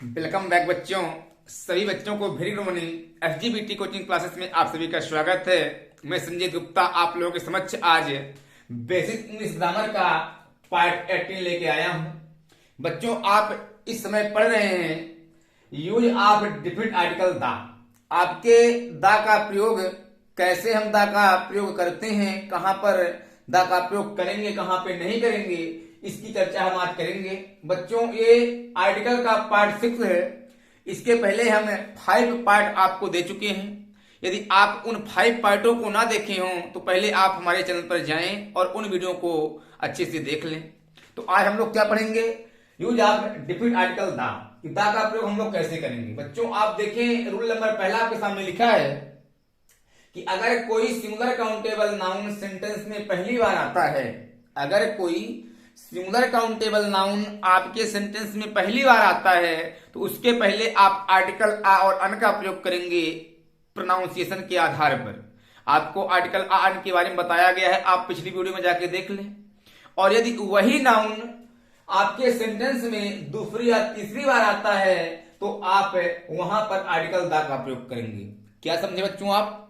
Welcome back बच्चों। सभी बच्चों को very good morning. SGBT coaching classes में आप सभी का स्वागत है। मैं संजय गुप्ता आप लोगों के समक्ष आज बेसिक इंग्लिश ग्रामर का पार्ट 18 लेके आया हूं। बच्चों आप इस समय पढ़ रहे हैं use of different article the. आपके द का प्रयोग कैसे हम द का प्रयोग करते हैं, कहां पर द का प्रयोग करेंगे, कहां पे नहीं करेंगे, इसकी चर्चा हम आज करेंगे। बच्चों ये आर्टिकल का पार्ट 6 है। इसके पहले हम 5 पार्ट आपको दे चुके हैं। यदि आप उन 5 पार्टों को ना देखे हों तो पहले आप हमारे चैनल पर जाएं और उन वीडियो को अच्छे से देख लें। तो आज हम लोग क्या पढ़ेंगे, use of different article the. The का प्रयोग हम लोग कैसे करेंगे। बच्चों आप देखें रूल नंबर पहला आपके सामने लिखा है कि अगर कोई सिंगुलर काउंटेबल नाउन सेंटेंस में पहली बार आता है, अगर कोई सिंगुलर काउंटेबल नाउन आपके सेंटेंस में पहली बार आता है तो उसके पहले आप आर्टिकल आ और अन का प्रयोग करेंगे प्रोनाउंसिएशन के आधार पर। आपको आर्टिकल आ अन के बारे में बताया गया है, आप पिछली वीडियो में जाके देख लें। और यदि वही नाउन आपके सेंटेंस में दूसरी या तीसरी बार आता है तो आप वहां पर आर्टिकल द का प्रयोग करेंगे। क्या समझे बच्चों आप,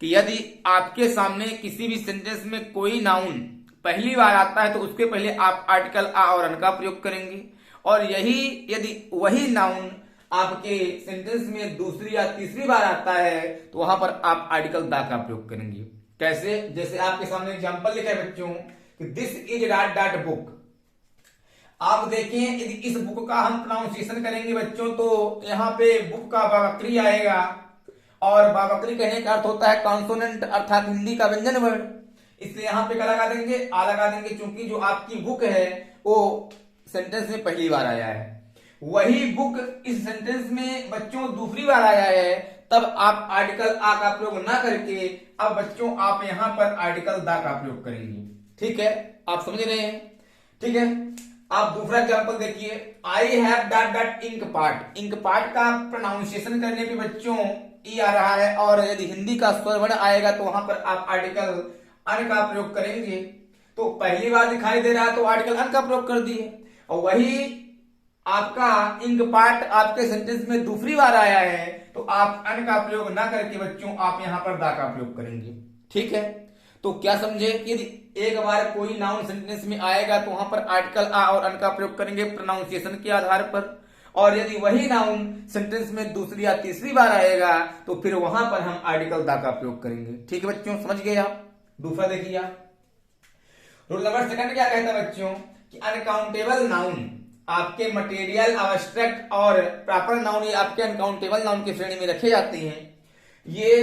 कि यदि आपके सामने किसी भी सेंटेंस में कोई नाउन पहली बार आता है तो उसके पहले आप आर्टिकल आ और अन का प्रयोग करेंगे, और यही यदि वही नाउन आपके सेंटेंस में दूसरी या तीसरी बार आता है तो वहां पर आप आर्टिकल द का प्रयोग करेंगे। कैसे, जैसे आपके सामने एग्जांपल लिखा है बच्चों कि this is dot dot book. आप देखें यदि इस बुक का हम प्रोनाउंसिएशन करेंगे बच्चों तो यहाँ पे बुक का बावक्री आएगा, और बावक्री कहने का अर्थ होता है कॉन्सोनेंट अर्थात हिंदी का व्यंजन वर्ड। इसलिए यहां पे क्या लगा देंगे, आ लगा देंगे, क्योंकि जो आपकी बुक है वो सेंटेंस में पहली बार आया है। वही बुक इस सेंटेंस में बच्चों दूसरी बार आया है, तब आप आर्टिकल आ का प्रयोग ना करके अब बच्चों आप यहां पर आर्टिकल द का प्रयोग करेंगे। ठीक है, आप समझ रहे हैं। ठीक है, आप दूसरा एग्जाम्पल देखिए, I have dot dot ink part. Ink part का प्रोनाउंसिएशन करने पे बच्चों ई आ रहा है, और यदि हिंदी का स्वर वर्ण आएगा तो वहां पर आप आर्टिकल अन का प्रयोग करेंगे। तो पहली बार दिखाई दे रहा है तो आर्टिकल अन का प्रयोग कर दिए, और वही आपका इंक पार्ट आपके सेंटेंस में दूसरी बार आया है तो आप अन का प्रयोग ना करके बच्चों आप यहां पर द का प्रयोग करेंगे। ठीक है, तो क्या समझे कि यदि एक बार कोई नाउन सेंटेंस में आएगा तो वहां पर आर्टिकल आ और अन का प्रयोग करेंगे प्रोनाउंसिएशन के आधार पर, और यदि वही नाउन सेंटेंस में दूसरी या तीसरी बार आएगा तो फिर वहां पर हम आर्टिकल द का प्रयोग करेंगे। ठीक है बच्चों, समझ गए आप। दूसरा देखिए आप, रूल नंबर सेकंड क्या कहता है बच्चों कि अनकाउंटेबल नाउन आपके मटेरियल, अब्स्ट्रैक्ट और प्रॉपर नाउन ये आपके अनकाउंटेबल नाउन की श्रेणी में रखे जाते हैं। ये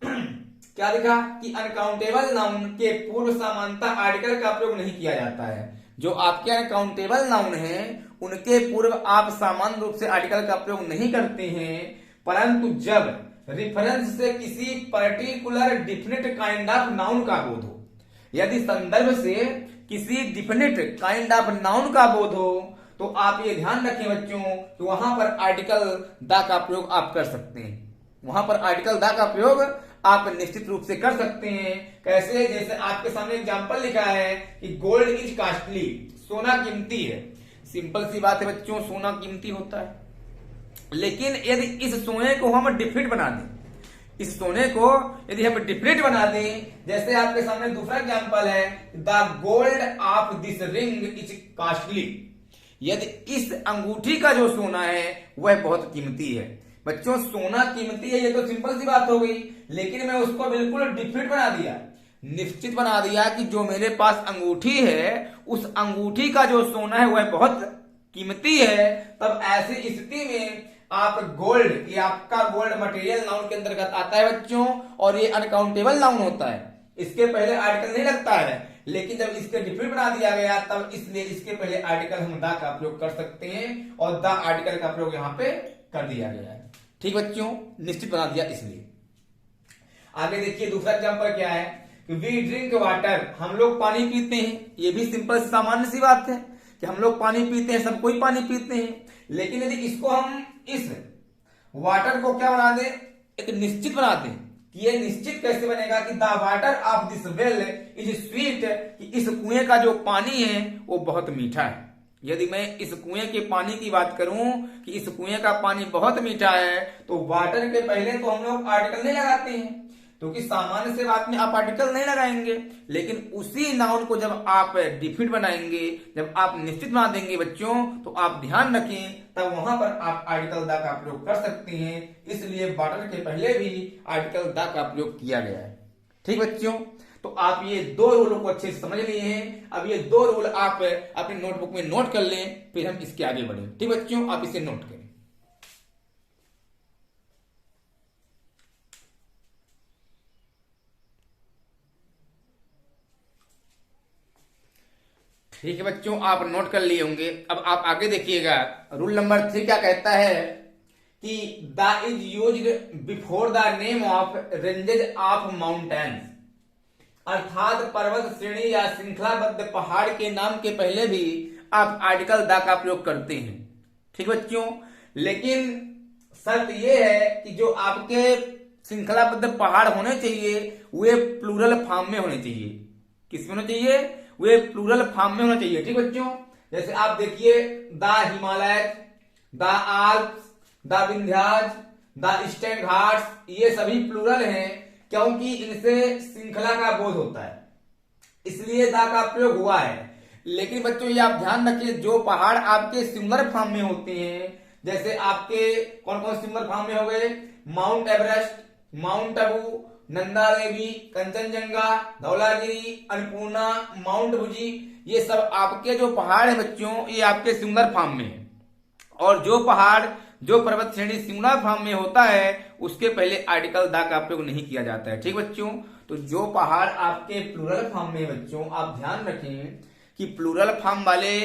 क्या लिखा कि अनकाउंटेबल नाउन के पूर्व समानता आर्टिकल का प्रयोग नहीं किया जाता है। जो आपके अनकाउंटेबल नाउन है उनके पूर्व आप सामान्य रूप से आर्टिकल का प्रयोग नहीं करते हैं, परंतु जब रिफरेंस से किसी particular definite kind of noun का बोध हो, यदि संदर्भ से किसी डिफिनिट काइंड ऑफ नाउन का बोध हो तो आप ये ध्यान रखें बच्चों कि वहां पर आर्टिकल द का प्रयोग आप कर सकते हैं। वहां पर आर्टिकल द का प्रयोग आप निश्चित रूप से कर सकते हैं। कैसे, जैसे आपके सामने एग्जांपल लिखा है कि गोल्ड इज कॉस्टली, सोना कीमती है। सिंपल सी बात है बच्चों, सोना कीमती होता है, लेकिन यदि इस सोने को हम डिफरेंट बना दें, इस सोने को यदि हम डिफरेंट बना दें, जैसे आपके सामने दूसरा एग्जांपल है the gold of this ring is costly. यदि इस अंगूठी का जो सोना है वह बहुत कीमती है। बच्चों सोना कीमती है ये तो सिंपल सी बात हो गई, लेकिन मैं उसको बिल्कुल डिफरेंट बना दिया, निश्चित बना दिया कि जो मेरे पास अंगूठी है उस अंगूठी का जो सोना है वह बहुत कीमती है। तब ऐसी स्थिति में आप गोल्ड, ये आपका गोल्ड मटेरियल नाउन के अंतर्गत आता है बच्चों, और ये अनकाउंटेबल नाउन होता है। इसके पहले आर्टिकल नहीं लगता है, लेकिन जब इसके डिफरेंट बना दिया गया तब इसलिए इसके पहले आर्टिकल हम द का प्रयोग कर सकते हैं, और द आर्टिकल का प्रयोग यहाँ पे कर दिया गया है। ठीक बच्चों, निश्चित बना दिया इसलिए। आगे देखिए दूसरा एग्जाम्पल क्या है कि वी ड्रिंक वाटर, हम लोग पानी पीते हैं। ये भी सिंपल सामान्य सी बात है कि हम लोग पानी पीते हैं, सब कोई पानी पीते हैं। लेकिन यदि इसको हम इस वाटर को क्या बना दें, एक निश्चित बना दें, कि ये निश्चित कैसे बनेगा कि the water of this well is sweet, कि इस कुएं का जो पानी है वो बहुत मीठा है। यदि मैं इस कुएं के पानी की बात करूं कि इस कुएं का पानी बहुत मीठा है, तो वाटर के पहले तो हम लोग आर्टिकल नहीं लगाते हैं, क्योंकि सामान्य से बात में आप आर्टिकल नहीं लगाएंगे। लेकिन उसी नाउन को जब आप डिफिट बनाएंगे, जब आप निश्चित बना देंगे बच्चों, तो आप ध्यान रखें, तब वहां पर आप आर्टिकल द का प्रयोग कर सकते हैं। इसलिए वाटर के पहले भी आर्टिकल द का प्रयोग किया गया है। ठीक बच्चों, तो आप ये दो रूलों को अच्छे से समझ लिए हैं। अब ये दो रूल आप अपने नोटबुक में नोट कर लें, फिर हम इसके आगे बढ़ें। ठीक बच्चों, आप इसे नोट करें। ठीक है बच्चों, आप नोट कर लिए होंगे। अब आप आगे देखिएगा, रूल नंबर 3 क्या कहता है कि the is used before the name of ranges of mountains, अर्थात पर्वत श्रेणी या श्रृंखलाबद्ध पहाड़ के नाम के पहले भी आप आर्टिकल द का प्रयोग करते हैं। ठीक बच्चों, लेकिन शर्त यह है कि जो आपके श्रृंखलाबद्ध पहाड़ होने चाहिए वे प्लूरल फॉर्म में होने चाहिए। किस में होने चाहिए? वे प्लूरल फॉर्म में होना चाहिए। ठीक बच्चों, जैसे आप देखिए the Himalaya, the Alps, the Vindhyas, the eastern Ghats, ये सभी प्लूरल हैं, क्योंकि इनसे श्रृंखला का बोध होता है, इसलिए द का प्रयोग हुआ है। लेकिन बच्चों ये आप ध्यान रखिए, जो पहाड़ आपके सिंगुलर फॉर्म में होते हैं, जैसे आपके कौन कौन सिंगुलर फॉर्म में हो गए? Mount Everest, Mount Abu, Nanda Devi, Kanchenjunga, Dhaulagiri, Annapurna, Mount Fuji, ये सब आपके जो पहाड़ है बच्चों, ये आपके सिंगुलर फॉर्म में है। और जो पहाड़, जो पर्वत श्रेणी सिंगुलर फॉर्म में होता है, उसके पहले आर्टिकल द का प्रयोग नहीं किया जाता है। ठीक बच्चों, तो जो पहाड़ आपके प्लूरल फॉर्म में बच्चों, आप ध्यान रखें कि प्लूरल फॉर्म वाले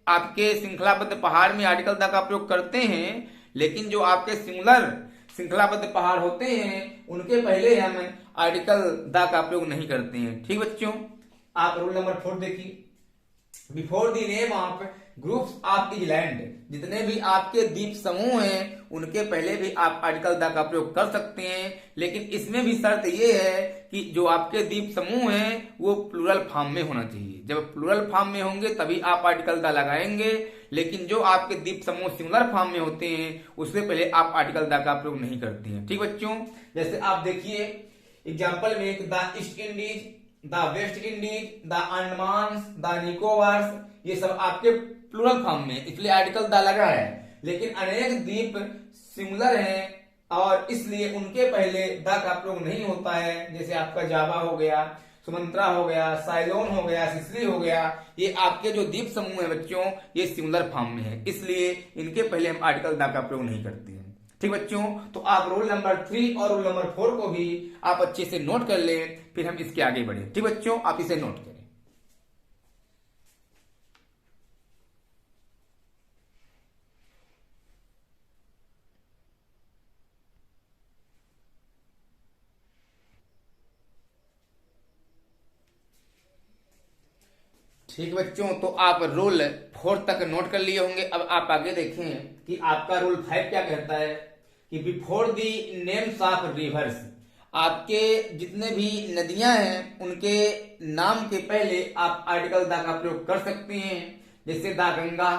आपके श्रृंखलाबद्ध पहाड़ में आर्टिकल द का प्रयोग करते हैं, लेकिन जो आपके सिंगुलर श्रृंखलाबद्ध पहाड़ होते हैं उनके पहले हम आर्टिकल द का प्रयोग नहीं करते हैं। ठीक बच्चों, आप रूल नंबर 4 देखिए, before the name of groups of England, जितने भी आपके द्वीप समूह हैं उनके पहले भी आप आर्टिकल द का प्रयोग कर सकते हैं। लेकिन इसमें भी शर्त यह है कि जो आपके द्वीप समूह हैं वो प्लूरल फॉर्म में होना चाहिए। जब प्लूरल फॉर्म में होंगे तभी आप आर्टिकल द लगाएंगे, लेकिन जो आपके द्वीप समूह सिंगुलर फॉर्म में होते हैं उससे पहले आप आर्टिकल द का प्रयोग नहीं करते हैं। ठीक बच्चों, जैसे आप देखिए एग्जाम्पल में the east Indies, the West Indies, the Andaman, the Nicobars, ये सब आपके प्लूरल फॉर्म में, इसलिए आर्टिकल द लगा है। लेकिन अनेक द्वीप सिंगुलर हैं और इसलिए उनके पहले द का प्रयोग नहीं होता है। जैसे आपका जावा हो गया, सुमंत्रा हो गया, साइलोन हो गया, सिसिली हो गया, ये आपके जो द्वीप समूह है बच्चों, ये सिंगुलर फॉर्म में है, इसलिए इनके पहले हम आर्टिकल द का प्रयोग नहीं करते हैं। ठीक बच्चों, तो आप रूल नंबर 3 और रूल नंबर 4 को भी आप अच्छे से नोट कर लें, फिर हम इसके आगे बढ़े। ठीक बच्चों, आप इसे नोट करें। ठीक बच्चों, तो आप रूल 4 तक नोट कर लिए होंगे। अब आप आगे देखें कि आपका रूल 5 क्या कहता है कि before the names of reverse, आपके जितने भी नदियां हैं उनके नाम के पहले आप आर्टिकल द का प्रयोग कर सकते हैं। जैसे the Ganga,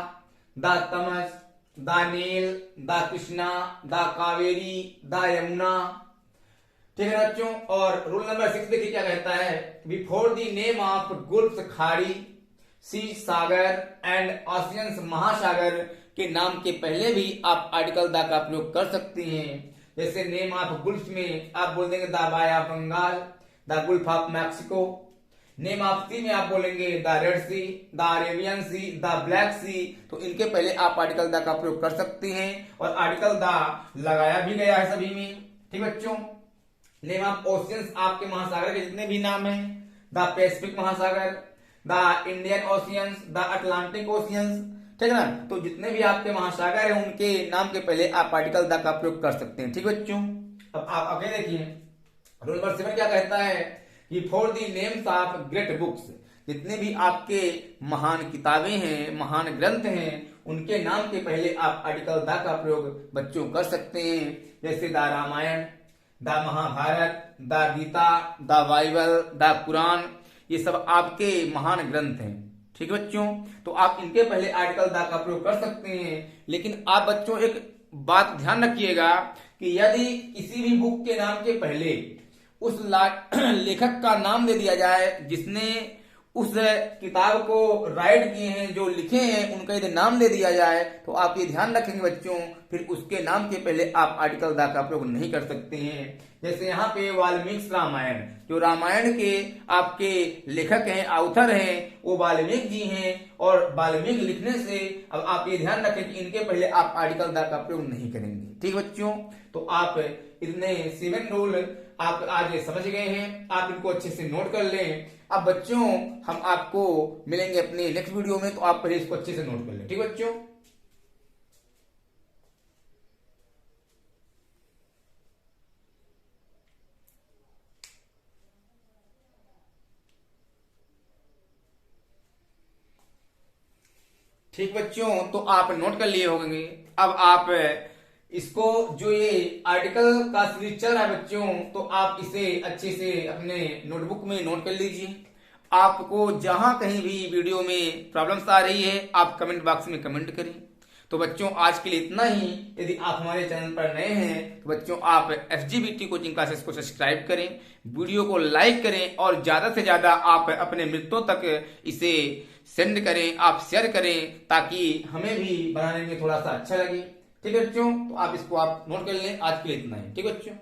the Thames, the Nile, the Krishna, the Kaveri, the Yamuna. ठीक है बच्चों, और रूल नंबर 6 देखिए क्या कहता है, before the name of Gulf, खाड़ी, सी, सागर एंड ओशियंस, महासागर के नाम के पहले भी आप आर्टिकल द का प्रयोग कर सकते हैं। जैसे नेम ऑफ गुल्फ में आप बोल देंगे the Bay of Bengal, the Gulf of Mexico. Name of sea में आप बोलेंगे the Red Sea, the Arabian Sea, the Black Sea. तो इनके पहले आप आर्टिकल द का प्रयोग कर सकते हैं और आर्टिकल द लगाया भी गया है सभी में। ठीक बच्चों, नेम ऑफ ओशियंस, आपके महासागर के जितने भी नाम हैं, द पैसिफिक महासागर, the Indian oceans, the Atlantic oceans. ठीक है ना, तो जितने भी आपके महासागर हैं उनके नाम के पहले आप आर्टिकल द का प्रयोग कर सकते हैं। ठीक बच्चों, अब आप आगे देखिए रूल नंबर 7 क्या कहता है कि for the names of great books, जितने भी आपके महान किताबें हैं, महान ग्रंथ हैं, उनके नाम के पहले आप आर्टिकल द का प्रयोग बच्चों कर सकते हैं। जैसे the Ramayana, the Mahabharata, the Gita, the Bible, the Quran, ये सब आपके महान ग्रंथ हैं। ठीक है बच्चों, तो आप इनके पहले आर्टिकल द का प्रयोग कर सकते हैं। लेकिन आप बच्चों एक बात ध्यान रखिएगा कि यदि किसी भी बुक के नाम के पहले उस लेखक का नाम दे दिया जाए जिसने उस किताब को राइट किए हैं, जो लिखे हैं, उनका यदि नाम दे दिया जाए तो आप ये ध्यान रखेंगे बच्चों, फिर उसके नाम के पहले आप आर्टिकल द का प्रयोग नहीं कर सकते हैं। जैसे यहाँ पे वाल्मीकि रामायण, जो रामायण के आपके लेखक हैं, ऑथर हैं, वो वाल्मीकि जी हैं, और वाल्मीकि लिखने से अब आप ये ध्यान रखें कि इनके पहले आप आर्टिकल द का प्रयोग नहीं करेंगे। ठीक बच्चों, तो आप इतने 7 रूल आप आज समझ गए हैं, आप इनको अच्छे से नोट कर लें। अब बच्चों हम आपको मिलेंगे अपने नेक्स्ट वीडियो में, तो आप पहले इसको अच्छे से नोट कर लें। ठीक बच्चों, ठीक बच्चों, तो आप नोट कर लिए होंगे। अब आप इसको, जो ये आर्टिकल का सीरीज चल रहा है बच्चों, तो आप इसे अच्छे से अपने नोटबुक में नोट कर लीजिए। आपको जहां कहीं भी वीडियो में प्रॉब्लम्स आ रही है, आप कमेंट बॉक्स में कमेंट करें। तो बच्चों आज के लिए इतना ही। यदि आप हमारे चैनल पर नए हैं तो बच्चों आप एसजीबीटी कोचिंग क्लासेस को सब्सक्राइब करें, वीडियो को लाइक करें, और ज्यादा से ज्यादा आप अपने मित्रों तक इसे सेंड करें, आप शेयर करें, ताकि हमें भी बनाने में थोड़ा सा अच्छा लगे। ठीक है बच्चों, तो आप इसको आप नोट कर लें। आज के लिए इतना ही। ठीक है बच्चों।